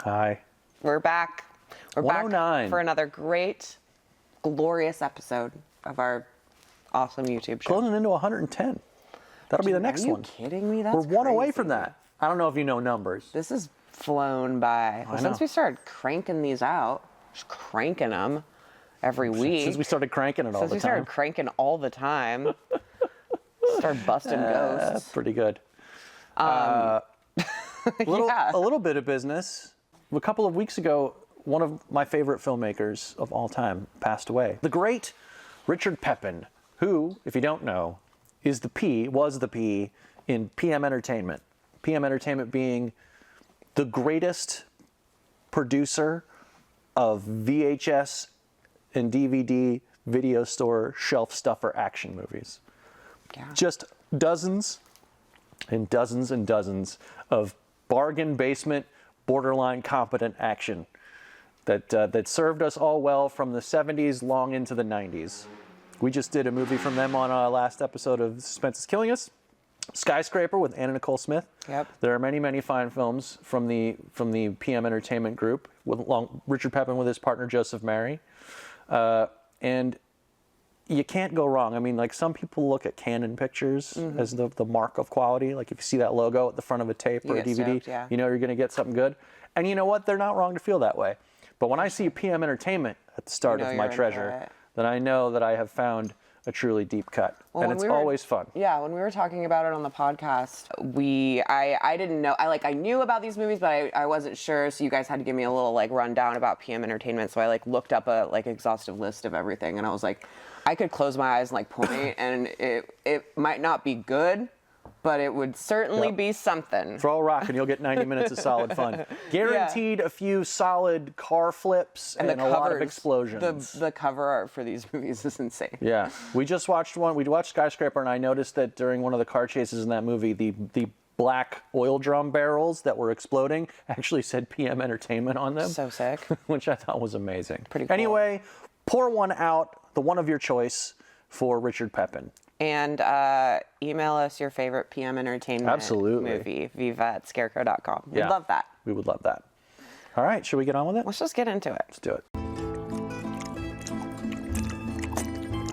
Hi. We're back. We're 109. back for another great, glorious episode of our awesome YouTube show. Closing into 110. That'll be the next one. Are you kidding me? That's We're one away crazy. from that. I don't know if you know numbers. This has flown by. Well, since we started cranking these out, just cranking them every week. Since we started cranking it all the time. Since we started cranking all the time. Started busting ghosts. Pretty good. A little bit of business. A couple of weeks ago, one of my favorite filmmakers of all time passed away. The great Richard Pepin, who, if you don't know, was the P in PM Entertainment. PM Entertainment being the greatest producer of VHS and DVD video store shelf stuffer action movies. Yeah. Just dozens and dozens and dozens of bargain basement, borderline competent action that served us all well from the 70s long into the 90s. We just did a movie from them on our last episode of Suspense is Killing Us, Skyscraper with Anna Nicole Smith. Yep. There are many, many fine films from the PM Entertainment group with Richard Pepin with his partner Joseph Mary, and you can't go wrong. I mean, like, some people look at Canon Pictures as the mark of quality. Like, if you see that logo at the front of a tape or a DVD, stoked, yeah. you know you're going to get something good. And you know what? They're not wrong to feel that way. But when I see PM Entertainment at the start of my treasure, then I know that I have found a truly deep cut. Well, and it's always fun. Yeah, when we were talking about it on the podcast, I didn't know, I knew about these movies, but I wasn't sure, so you guys had to give me a little rundown about PM Entertainment, so I looked up a exhaustive list of everything, and I was like, I could close my eyes and point, and it might not be good, but it would certainly be something. Throw a rock and you'll get 90 minutes of solid fun. Guaranteed a few solid car flips and a lot of explosions. The cover art for these movies is insane. Yeah. We just watched one. We watched Skyscraper, and I noticed that during one of the car chases in that movie, the black oil drum barrels that were exploding actually said PM Entertainment on them. So sick. Which I thought was amazing. Pretty cool. Anyway, pour one out, the one of your choice, for Richard Pepin. And email us your favorite PM Entertainment movie, viva@scarecrow.com. We'd love that. We would love that. All right, should we get on with it? Let's just get into it. Let's do it.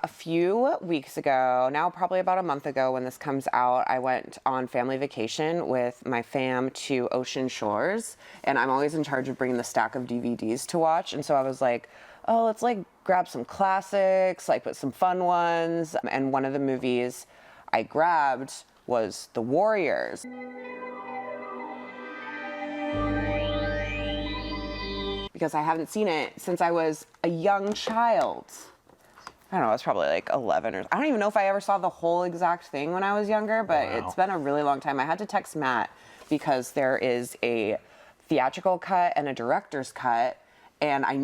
A few weeks ago, now probably about a month ago when this comes out, I went on family vacation with my fam to Ocean Shores, and I'm always in charge of bringing the stack of DVDs to watch, and so I was like, oh, let's grab some classics, put some fun ones. And one of the movies I grabbed was The Warriors. Because I haven't seen it since I was a young child. I don't know, I was probably 11 or... I don't even know if I ever saw the whole exact thing when I was younger, but It's been a really long time. I had to text Matt because there is a theatrical cut and a director's cut. And I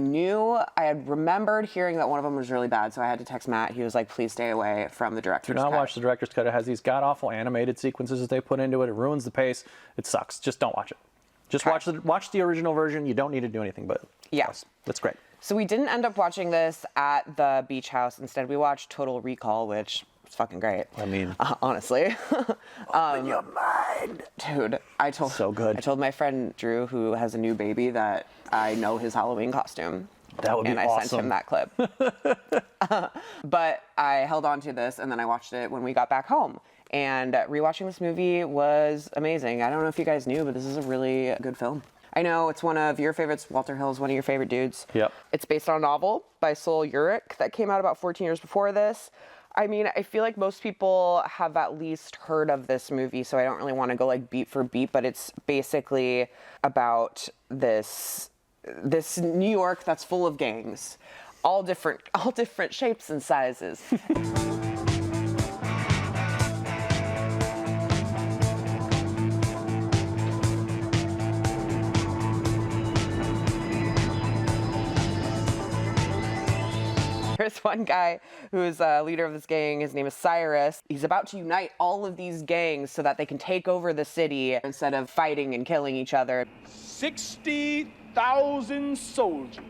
had remembered hearing that one of them was really bad, so I had to text Matt. He was like, please stay away from the director's cut. Do not watch the director's cut. It has these god-awful animated sequences that they put into it. It ruins the pace. It sucks. Just don't watch it. Just watch the original version. You don't need to do anything but yes. That's great. So we didn't end up watching this at the beach house. Instead, we watched Total Recall, which was fucking great. I mean... honestly. Open your mind. Dude, so good. I told my friend Drew, who has a new baby, that I know his Halloween costume. That would be awesome. And I sent him that clip. But I held on to this, and then I watched it when we got back home. And rewatching this movie was amazing. I don't know if you guys knew, but this is a really good film. I know it's one of your favorites. Walter Hill's one of your favorite dudes. Yep. It's based on a novel by Sol Urich that came out about 14 years before this. I mean, I feel like most people have at least heard of this movie, so I don't really want to go beat for beat, but it's basically about this New York that's full of gangs, all different shapes and sizes. There's one guy who's a leader of this gang. His name is Cyrus. He's about to unite all of these gangs so that they can take over the city instead of fighting and killing each other. 60,000 soldiers.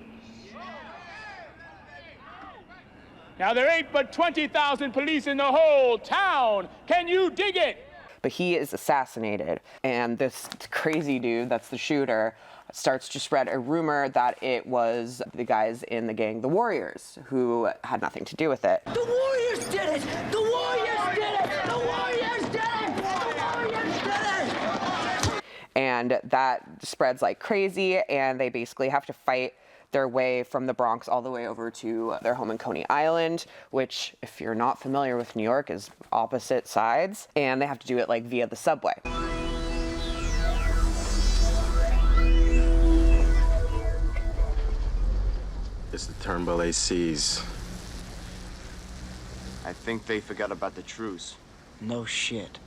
Now, there ain't but 20,000 police in the whole town. Can you dig it? But he is assassinated, and this crazy dude that's the shooter starts to spread a rumor that it was the guys in the gang, the Warriors, who had nothing to do with it. The Warriors did it! The Warriors did it! The Warriors did it! The Warriors did it! And that spreads like crazy, and they basically have to fight their way from the Bronx all the way over to their home in Coney Island, which, if you're not familiar with New York, is opposite sides, and they have to do it like via the subway. It's the Turnbull ACs. I think they forgot about the truce. No shit.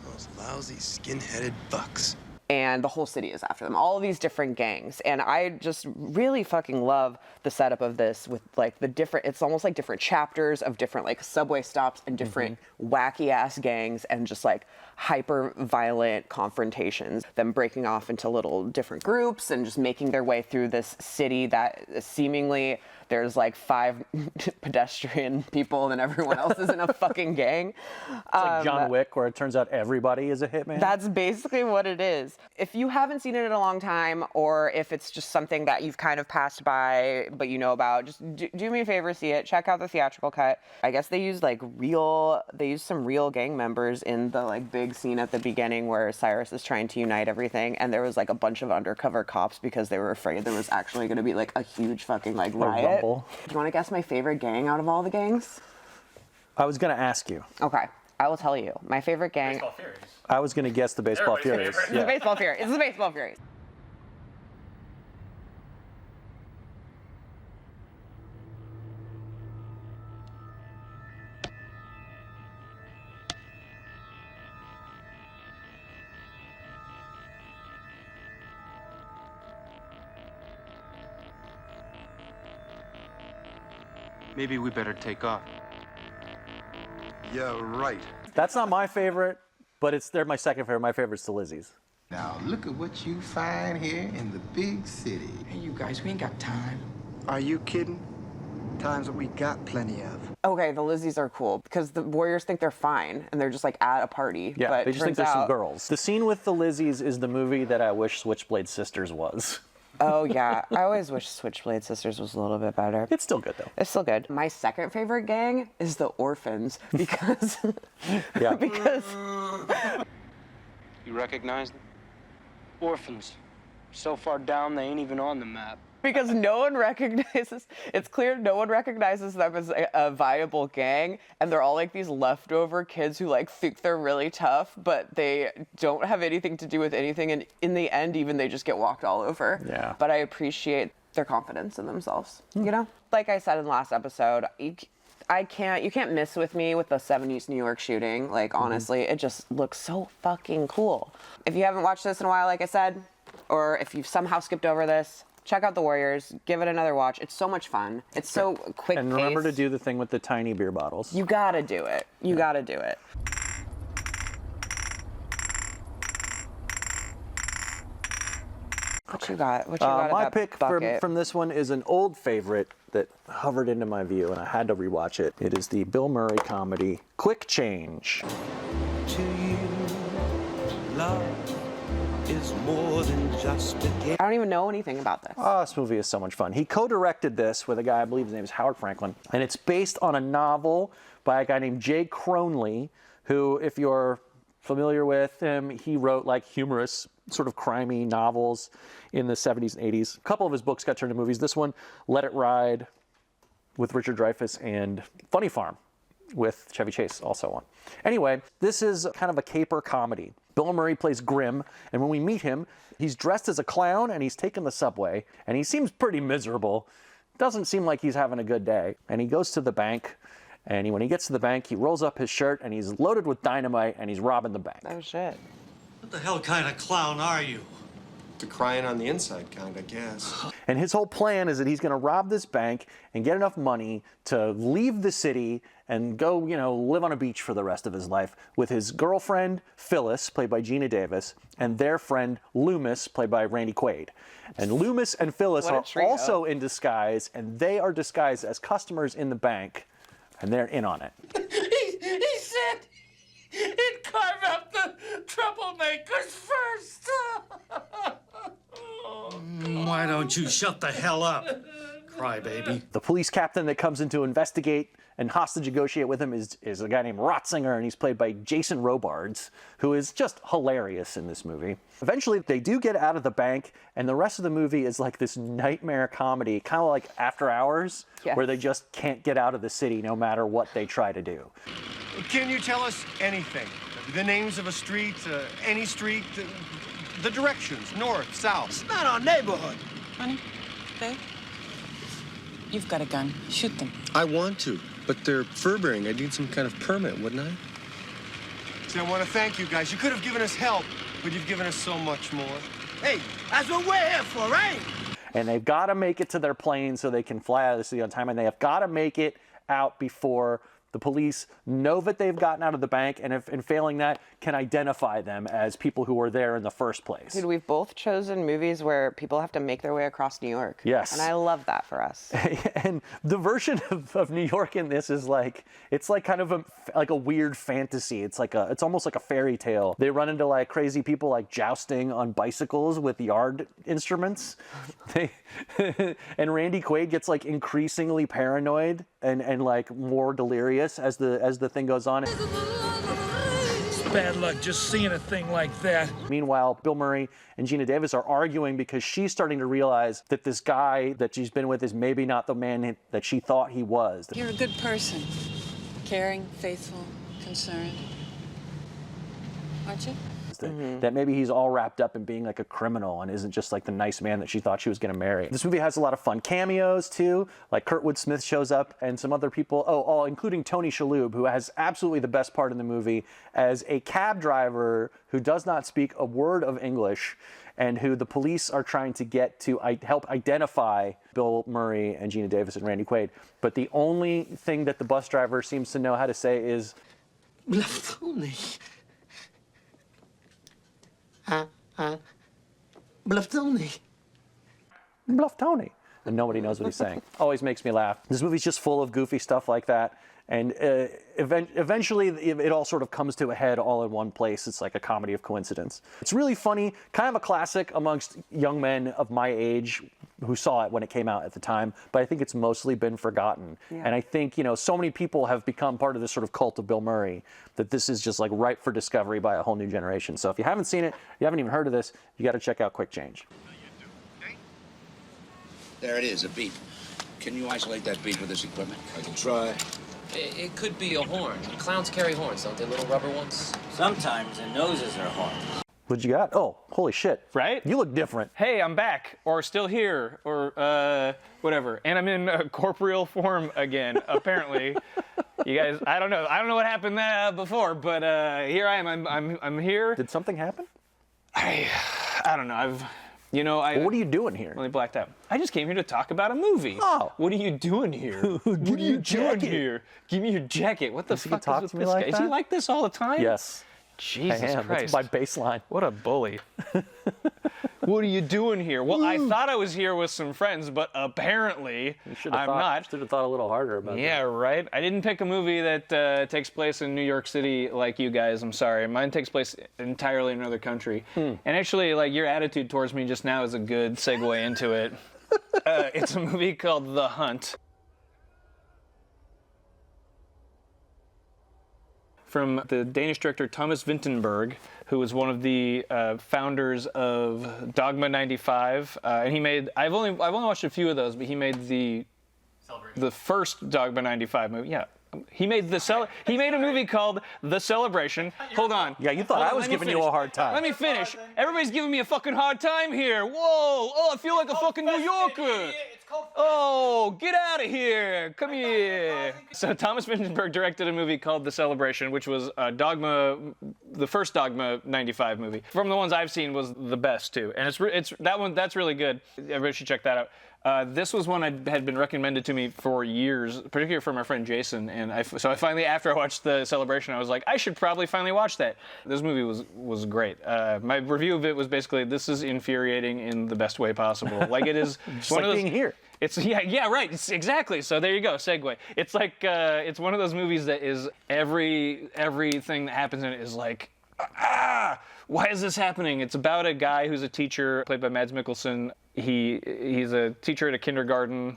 Those lousy skin-headed bucks. And the whole city is after them, all of these different gangs. And I just really fucking love the setup of this with like the different, it's almost like different chapters of different like subway stops and different wacky ass gangs and just like hyper violent confrontations, them breaking off into little different groups and just making their way through this city that seemingly there's like 5 pedestrian people and everyone else is in a fucking gang. It's like John Wick, where it turns out everybody is a hitman. That's basically what it is. If you haven't seen it in a long time, or if it's just something that you've kind of passed by but you know about, just do me a favor, see it. Check out the theatrical cut. I guess they used some real gang members in the like big scene at the beginning where Cyrus is trying to unite everything, and there was like a bunch of undercover cops because they were afraid there was actually going to be like a huge fucking like riot. Do you want to guess my favorite gang out of all the gangs? I was going to ask you. Okay, I will tell you. My favorite gang. Baseball Furies. I was going to guess the Baseball Furies. It's the Baseball Furies. It's the Baseball Furies. Maybe we better take off. Yeah, right. That's not my favorite, but they're my second favorite. My favorite's the Lizzies. Now look at what you find here in the big city. Hey, you guys, we ain't got time. Are you kidding? Times that we got plenty of. Okay, the Lizzies are cool because the Warriors think they're fine and they're just like at a party. Yeah, but they just think turns there's some out- girls. The scene with the Lizzies is the movie that I wish Switchblade Sisters was. Oh yeah, I always wish Switchblade Sisters was a little bit better. It's still good though. It's still good. My second favorite gang is the Orphans because Yeah. because You recognize them? Orphans. So far down, they ain't even on the map. because no one recognizes. It's clear no one recognizes them as a viable gang, and they're all like these leftover kids who like think they're really tough, but they don't have anything to do with anything, and in the end, even they just get walked all over. Yeah. But I appreciate their confidence in themselves. You know, like I said in the last episode, you can't miss with me with the 70s New York shooting. Like, honestly, it just looks so fucking cool. If you haven't watched this in a while, like I said, or if you've somehow skipped over this, check out The Warriors. Give it another watch. It's so much fun. It's so quick. And remember to do the thing with the tiny beer bottles. You gotta do it. You gotta do it. What you got? What you got in My that pick bucket? from this one is an old favorite that hovered into my view, and I had to rewatch it. It is the Bill Murray comedy Quick Change. To you, love is more than just a game. I don't even know anything about this. Oh, this movie is so much fun. He co-directed this with a guy, I believe his name is Howard Franklin, and it's based on a novel by a guy named Jay Cronley, who, if you're familiar with him, he wrote like humorous, sort of crimey novels in the 70s and 80s. A couple of his books got turned into movies. This one, Let It Ride, with Richard Dreyfuss, and Funny Farm with Chevy Chase, also on. Anyway, this is kind of a caper comedy. Bill Murray plays Grim, and when we meet him, he's dressed as a clown and he's taking the subway, and he seems pretty miserable. Doesn't seem like he's having a good day. And he goes to the bank, and when he gets to the bank, he rolls up his shirt and he's loaded with dynamite and he's robbing the bank. Oh shit. What the hell kind of clown are you? The crying on the inside kind, I guess. And his whole plan is that he's going to rob this bank and get enough money to leave the city and go, live on a beach for the rest of his life with his girlfriend, Phyllis, played by Geena Davis, and their friend, Loomis, played by Randy Quaid. And Loomis and Phyllis What a are trio. also in disguise, and they are disguised as customers in the bank, and they're in on it. He said He'd carve up the troublemakers first. Why don't you shut the hell up, crybaby? The police captain that comes in to investigate and hostage negotiate with him is a guy named Rotzinger, and he's played by Jason Robards, who is just hilarious in this movie. Eventually, they do get out of the bank, and the rest of the movie is like this nightmare comedy, kind of like After Hours, where they just can't get out of the city no matter what they try to do. Can you tell us anything? The names of a street, any street, the directions, north, south? It's not our neighborhood. Honey, babe, you've got a gun. Shoot them. I want to, but they're fur-bearing. I'd need some kind of permit, wouldn't I? See, I want to thank you guys. You could have given us help, but you've given us so much more. Hey, that's what we're here for, right? And they've got to make it to their plane so they can fly out of the city on time, and they have got to make it out before the police know that they've gotten out of the bank, and if in failing that, can identify them as people who were there in the first place. Dude, we've both chosen movies where people have to make their way across New York. Yes. And I love that for us. And the version of New York in this is like, it's like kind of a weird fantasy. It's almost like a fairy tale. They run into like crazy people like jousting on bicycles with yard instruments. And Randy Quaid gets like increasingly paranoid and like more delirious as the thing goes on. It's bad luck just seeing a thing like that. Meanwhile, Bill Murray and Geena Davis are arguing because she's starting to realize that this guy that she's been with is maybe not the man that she thought he was. You're a good person. Caring, faithful, concerned. Aren't you? That maybe he's all wrapped up in being like a criminal and isn't just like the nice man that she thought she was going to marry. This movie has a lot of fun cameos too, like Kurtwood Smith shows up and some other people, including Tony Shalhoub, who has absolutely the best part in the movie as a cab driver who does not speak a word of English and who the police are trying to get to help identify Bill Murray and Geena Davis and Randy Quaid. But the only thing that the bus driver seems to know how to say is, Bluff Tony. Bluff Tony. And nobody knows what he's saying. Always makes me laugh. This movie's just full of goofy stuff like that. And eventually it all sort of comes to a head all in one place. It's like a comedy of coincidence. It's really funny, kind of a classic amongst young men of my age who saw it when it came out at the time, but I think it's mostly been forgotten. Yeah. And I think, so many people have become part of this sort of cult of Bill Murray that this is just like ripe for discovery by a whole new generation. So if you haven't seen it, you haven't even heard of this, you got to check out Quick Change. There it is, a beep. Can you isolate that beep with this equipment? I can try. It could be a horn. Clowns carry horns, don't they? Little rubber ones? Sometimes their noses are horns. What'd you got? Oh, holy shit. Right? You look different. Hey, I'm back. Or still here. Or, whatever. And I'm in corporeal form again, apparently. You guys, I don't know what happened before, but here I am. I'm here. Did something happen? I don't know. What are you doing here? Really blacked out. I just came here to talk about a movie. Oh. What are you doing here? What are you doing here? Give me your jacket. What the fuck is with this guy? Is he like this all the time? Yes. Jesus Christ. That's my baseline. What a bully. What are you doing here? Well, I thought I was here with some friends, but apparently I'm not. Should have thought a little harder about that. Yeah, right? I didn't pick a movie that takes place in New York City like you guys. I'm sorry. Mine takes place entirely in another country. And actually, like, your attitude towards me just now is a good segue into it. It's a movie called The Hunt. From the Danish director Thomas Vinterberg, who was one of the founders of Dogma 95, and he made. I've only watched a few of those, but he made the first Dogma 95 movie. Yeah, he made He made a movie called The Celebration. Hold on. Yeah, you thought I was giving you a hard time. Let me finish. Everybody's giving me a fucking hard time here. Whoa! Oh, I feel like a fucking New Yorker. Oh, get out of here! Come here! So Thomas Vinterberg directed a movie called The Celebration, which was the first Dogma 95 movie. From the ones I've seen, was the best too, and it's that one that's really good. Everybody should check that out. This was one that had been recommended to me for years, particularly from my friend Jason. And so I finally, after I watched the celebration, I was like, I should probably finally watch that. This movie was great. My review of it was basically, this is infuriating in the best way possible. Like it is just one like of those, being here. It's yeah, right. It's exactly. So there you go. Segue. It's like it's one of those movies that is everything that happens in it is like, why is this happening? It's about a guy who's a teacher, played by Mads Mikkelson. He's a teacher at a kindergarten.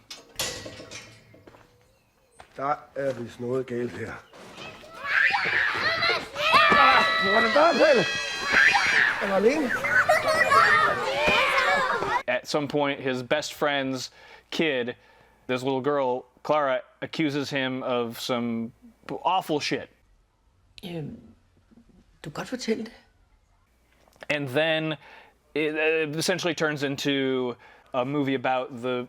Der vist noget galt her. At some point, his best friend's kid, this little girl, Clara, accuses him of some awful shit. Du kan godt fortælle det. And then it essentially turns into a movie about a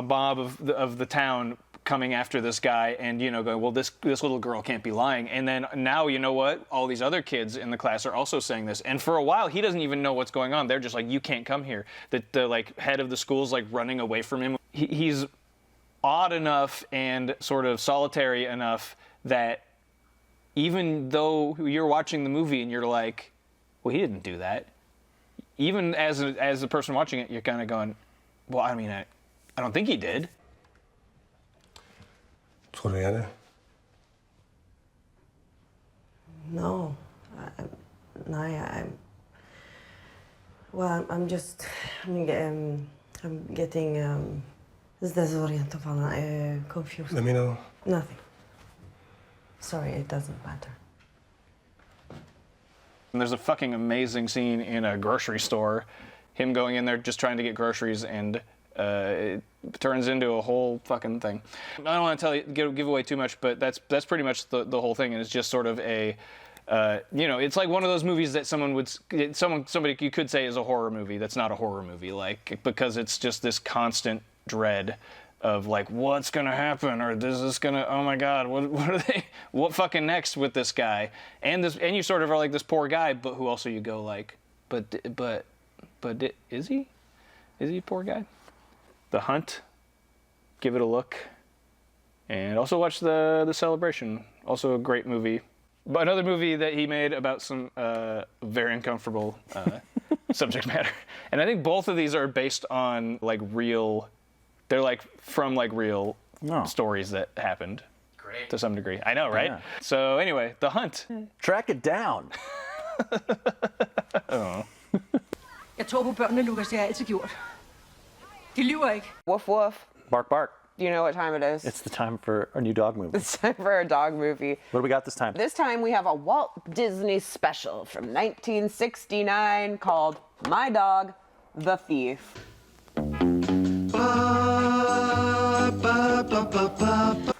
mob of the town coming after this guy and, going, well, this little girl can't be lying. And then now, you know what? All these other kids in the class are also saying this. And for a while, he doesn't even know what's going on. They're just like, you can't come here. The head of the school's like running away from him. He's odd enough and sort of solitary enough that even though you're watching the movie and you're like, well, he didn't do that. Even as the person watching it, you're kind of going, well, I mean, I don't think he did. Tror du, det? No, I'm getting confused. Hvad mener du? Nothing. Sorry, it doesn't matter. And there's a fucking amazing scene in a grocery store, him going in there just trying to get groceries, and it turns into a whole fucking thing. I don't want to give away too much, but that's pretty much the whole thing, and it's just sort of a, it's like one of those movies that somebody you could say is a horror movie. That's not a horror movie, like, because it's just this constant dread of like, what's gonna happen, or is this gonna, oh my god, what fucking next with this guy, and you sort of are like this poor guy, but who also you go like, but is he a poor guy? The Hunt, give it a look, and also watch the Celebration, also a great movie, but another movie that he made about some very uncomfortable subject matter, and I think both of these are based on like real. They're like from like real stories that happened. Great. To some degree. I know, right? Yeah. So anyway, The Hunt. Track it down. Jeg tror på børnene, Lukas. Det har jeg altid gjort. De lyver ikke. Woof woof. Bark bark. Do you know what time it is? It's the time for a new dog movie. It's time for a dog movie. What do we got this time? This time we have a Walt Disney special from 1969 called My Dog, the Thief.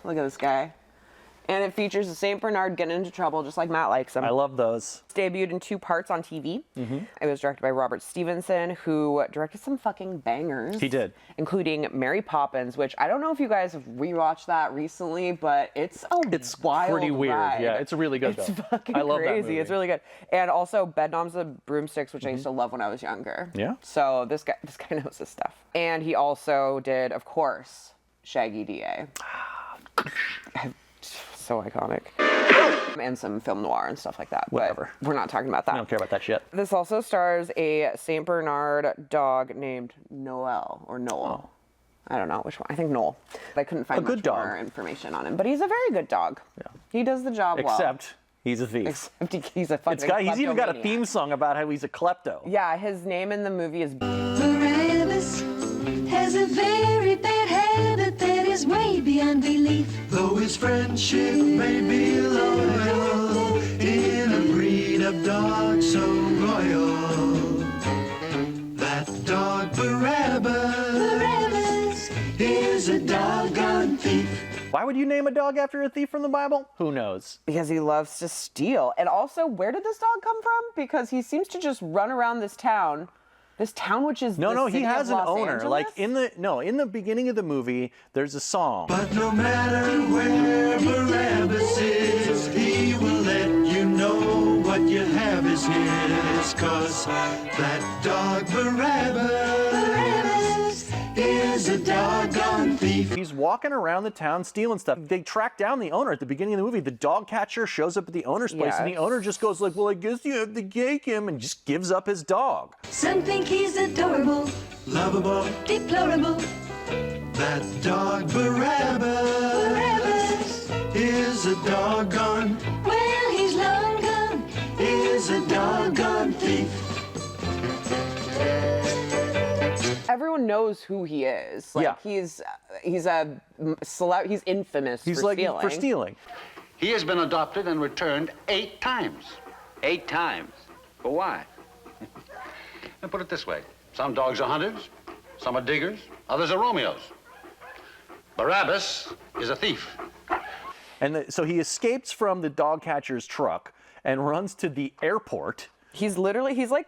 Look at this guy. And it features a St. Bernard getting into trouble just like Matt likes him. I love those. It's debuted in 2 parts on TV. Mm-hmm. It was directed by Robert Stevenson, who directed some fucking bangers. He did. Including Mary Poppins, which I don't know if you guys have rewatched that recently, but it's wild pretty weird. ride. Yeah, it's really good It's though. fucking I love crazy. that movie. It's really good. And also Bedknobs and Broomsticks, which I used to love when I was younger. Yeah. So this guy knows his stuff. And he also did, of course, Shaggy DA. So iconic. And some film noir and stuff like that. Whatever. But we're not talking about that. I don't care about that shit. This also stars a St. Bernard dog named Noel or Noel. Oh. I don't know which one. I think Noel. I couldn't find much more information on him, but he's a very good dog. Yeah. He does the job well. Except he's a thief. Except he's a fucking kleptomaniac. He's even got a theme song about how he's a klepto. Yeah, his name in the movie is Barabbas has a very bad habit that is way beyond belief. Though his friendship may be loyal, in a breed of dog so royal, that dog Barabbas is a doggone thief. Why would you name a dog after a thief from the Bible? Who knows? Because he loves to steal. And also, where did this dog come from? Because he seems to just run around this town. This town, which is no, he has an Los owner. Angeles? Like in the beginning of the movie, there's a song. But no matter where Barabbas is, he will let you know what you have is his. 'Cause that dog Barabbas is a doggone thief. He's walking around the town stealing stuff. They track down the owner at the beginning of the movie. The dog catcher shows up at the owner's place, and the owner just goes like, well, I guess you have to take him, and just gives up his dog. Some think he's adorable, lovable, deplorable. That dog Barabbas is a doggone, well, he's long gone, is a doggone thief. Everyone knows who he is. Like he's infamous for stealing. He has been adopted and returned 8 times. 8 times? For why? And put it this way. Some dogs are hunters, some are diggers, others are Romeos. Barabbas is a thief. And so he escapes from the dog catcher's truck and runs to the airport. He's like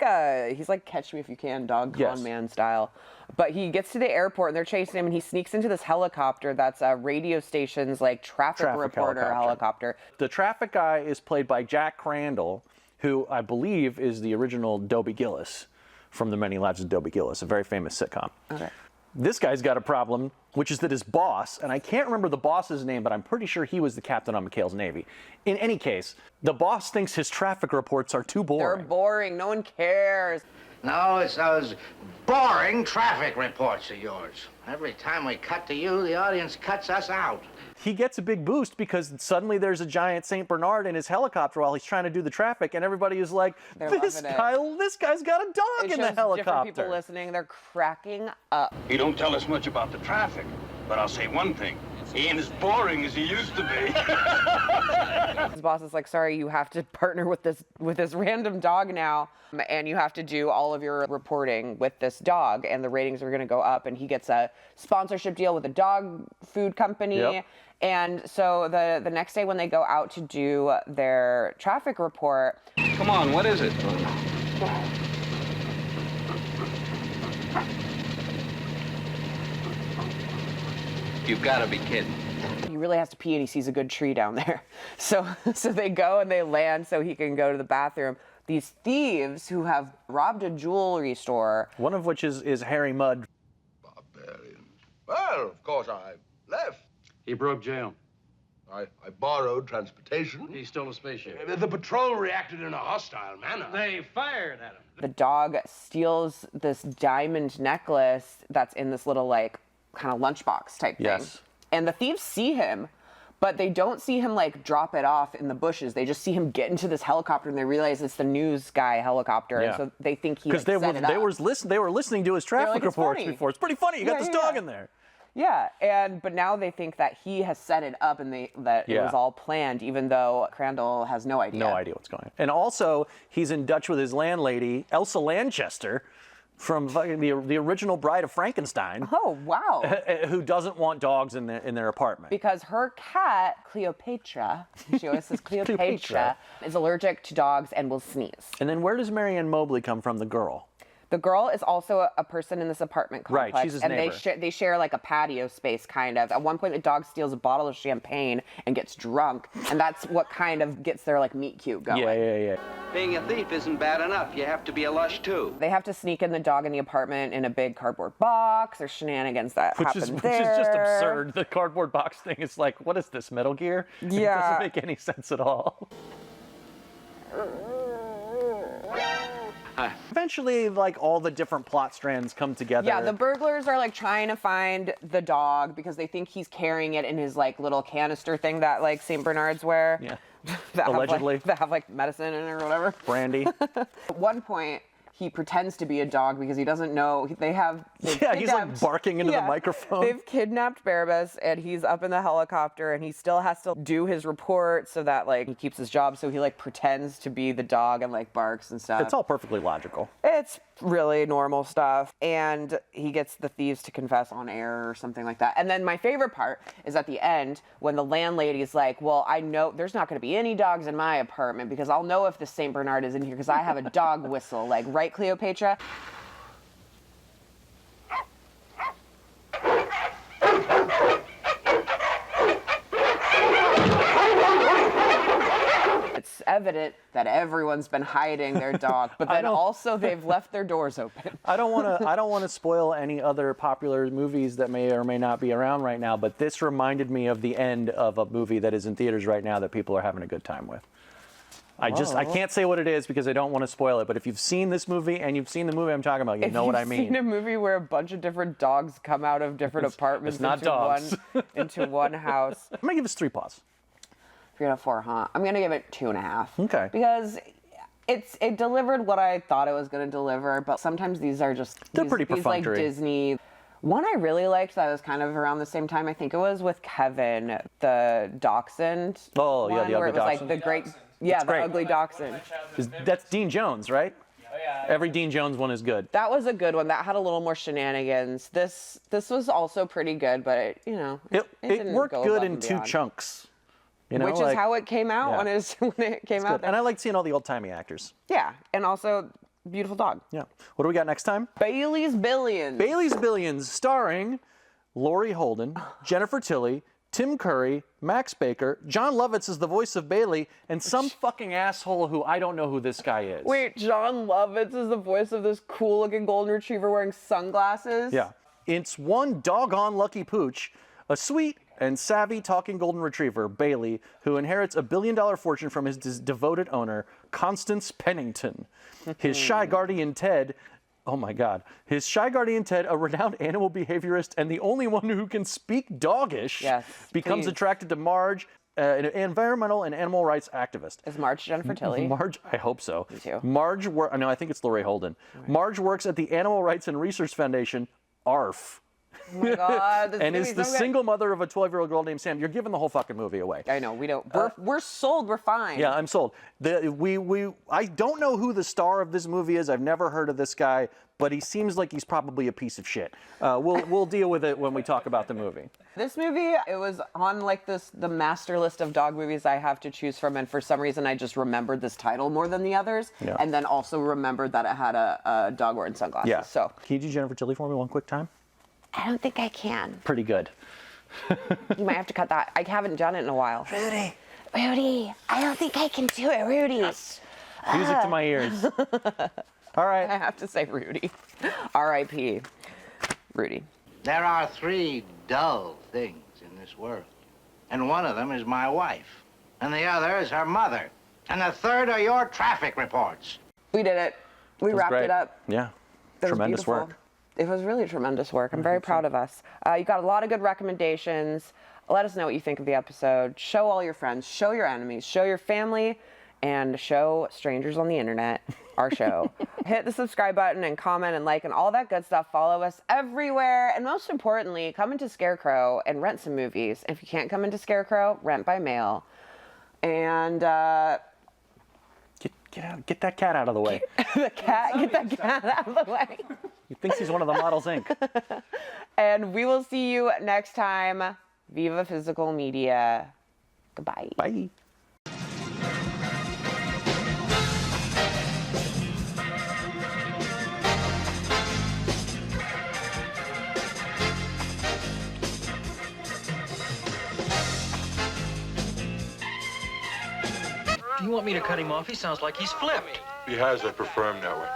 Catch Me If You Can, dog con man style. But he gets to the airport and they're chasing him, and he sneaks into this helicopter that's a radio station's like traffic reporter helicopter. The traffic guy is played by Jack Crandall, who I believe is the original Dobie Gillis from The Many Lives of Dobie Gillis, a very famous sitcom. Okay. This guy's got a problem, which is that his boss, and I can't remember the boss's name, but I'm pretty sure he was the captain on McHale's Navy. In any case, the boss thinks his traffic reports are too boring. They're boring. No one cares. No, it's those boring traffic reports of yours. Every time we cut to you, the audience cuts us out. He gets a big boost because suddenly there's a giant St. Bernard in his helicopter while he's trying to do the traffic, and everybody is like, this guy's got a dog in the helicopter. Different people listening, they're cracking up. He don't tell us much about the traffic, but I'll say one thing. He ain't as boring as he used to be. His boss is like, sorry, you have to partner with this random dog now, and you have to do all of your reporting with this dog, and the ratings are going to go up. And he gets a sponsorship deal with a dog food company. Yep. And so the next day when they go out to do their traffic report. Come on, what is it? You've got to be kidding. He really has to pee, and he sees a good tree down there. So they go and they land so he can go to the bathroom. These thieves who have robbed a jewelry store. One of which is Harry Mudd. Barbarians. Well, of course, I left. He broke jail. I borrowed transportation. He stole a spaceship. The patrol reacted in a hostile manner. They fired at him. The dog steals this diamond necklace that's in this little, like, kind of lunchbox type thing. Yes. And the thieves see him, but they don't see him like drop it off in the bushes. They just see him get into this helicopter, and they realize it's the news guy helicopter, and so they think he set it up. Because they were listening to his traffic reports before. It's pretty funny. You got this dog in there. Yeah, but now they think that he has set it up and that it was all planned, even though Crandall has no idea. No idea what's going on. And also, he's in Dutch with his landlady, Elsa Lanchester, from the original Bride of Frankenstein. Oh, wow. Who doesn't want dogs in their apartment. Because her cat, Cleopatra, she always says Cleopatra, is allergic to dogs and will sneeze. And then where does Marianne Mobley come from, the girl? The girl is also a person in this apartment complex. Right, she's his neighbor. And they share like a patio space, kind of. At one point, the dog steals a bottle of champagne and gets drunk, and that's what kind of gets their like meet cute going. Yeah. Being a thief isn't bad enough. You have to be a lush, too. They have to sneak in the dog in the apartment in a big cardboard box. There's shenanigans that happen there. Which is just absurd. The cardboard box thing is like, what is this, Metal Gear? Yeah. It doesn't make any sense at all. Eventually, like, all the different plot strands come together. Yeah, the burglars are like trying to find the dog because they think he's carrying it in his like little canister thing that like St. Bernards wear. Yeah. Allegedly. That have like medicine in it or whatever. Brandy. At one point, he pretends to be a dog because he doesn't know he's like barking into the microphone. They've kidnapped Barabbas, and he's up in the helicopter, and he still has to do his report so that like he keeps his job. So he like pretends to be the dog and like barks and stuff. It's all perfectly logical. It's really normal stuff. And he gets the thieves to confess on air or something like that. And then my favorite part is at the end when the landlady is like, well, I know there's not going to be any dogs in my apartment because I'll know if the St. Bernard is in here because I have a dog whistle. Like, right, Cleopatra? It's evident that everyone's been hiding their dog, but then also they've left their doors open. I don't want to spoil any other popular movies that may or may not be around right now, but this reminded me of the end of a movie that is in theaters right now that people are having a good time with. I can't say what it is because I don't want to spoil it, but if you've seen this movie and you've seen the movie I'm talking about, you know what I mean. If you've seen a movie where a bunch of different dogs come out of different apartments it's not dogs. into one house. I'm going to give this 3 paws. 3 out of 4, huh? I'm going to give it 2.5. Okay. Because it delivered what I thought it was going to deliver, but sometimes these are just They're pretty perfunctory. Like Disney. One I really liked that was kind of around the same time, I think it was with Kevin, the Dachshund. Oh, yeah, the where ugly it was like Dachshund. the great, yeah, the ugly Dachshund. That's Dean Jones, right? Every Dean Jones one is good. That was a good one. That had a little more shenanigans. This was also pretty good, but it didn't worked go good above in and 2 beyond. chunks. You know, Which is how it came out when it came out. And I like seeing all the old-timey actors. Yeah, and also beautiful dog. Yeah. What do we got next time? Bailey's Billions. Bailey's Billions, starring Laurie Holden, Jennifer Tilly, Tim Curry, Max Baker, John Lovitz is the voice of Bailey, and some fucking asshole who I don't know who this guy is. Wait, John Lovitz is the voice of this cool-looking golden retriever wearing sunglasses? Yeah. It's one doggone lucky pooch, a sweet and savvy talking golden retriever, Bailey, who inherits a $1 billion fortune from his devoted owner, Constance Pennington. His shy guardian, Ted, oh my God, his shy guardian, Ted, a renowned animal behaviorist and the only one who can speak doggish, becomes attracted to Marge, an environmental and animal rights activist. Is Marge Jennifer Tilly? Marge, I hope so. Me too. Marge, no, I think it's Laurie Holden. Right. Marge works at the Animal Rights and Research Foundation, ARF. Oh my God, and is the single mother of a 12-year-old girl named Sam. You're giving the whole fucking movie away. I know, we don't. We're sold. We're fine. Yeah, I'm sold. I don't know who the star of this movie is. I've never heard of this guy, but he seems like he's probably a piece of shit. We'll deal with it when we talk about the movie. This movie, it was on like the master list of dog movies I have to choose from, and for some reason I just remembered this title more than the others, and then also remembered that it had a dog wearing sunglasses. Yeah. So can you do Jennifer Tilly for me one quick time? I don't think I can. Pretty good. You might have to cut that. I haven't done it in a while. Rudy, I don't think I can do it, Rudy. Yes. Music to my ears. All right. I have to say Rudy. R.I.P. Rudy. There are 3 dull things in this world. And one of them is my wife. And the other is her mother. And the third are your traffic reports. We did it. We wrapped it up. Yeah. That Tremendous work. It was really tremendous work. I'm very proud of us. You got a lot of good recommendations. Let us know what you think of the episode. Show all your friends, show your enemies, show your family, and show strangers on the internet our show. Hit the subscribe button and comment and like and all that good stuff. Follow us everywhere. And most importantly, come into Scarecrow and rent some movies. If you can't come into Scarecrow, rent by mail. And Get that cat out of the way. Get that cat out of the way. He thinks he's one of the models, Inc. And we will see you next time. Viva Physical Media. Goodbye. Bye. Do you want me to cut him off? He sounds like he's flipped. He has, I prefer him that way.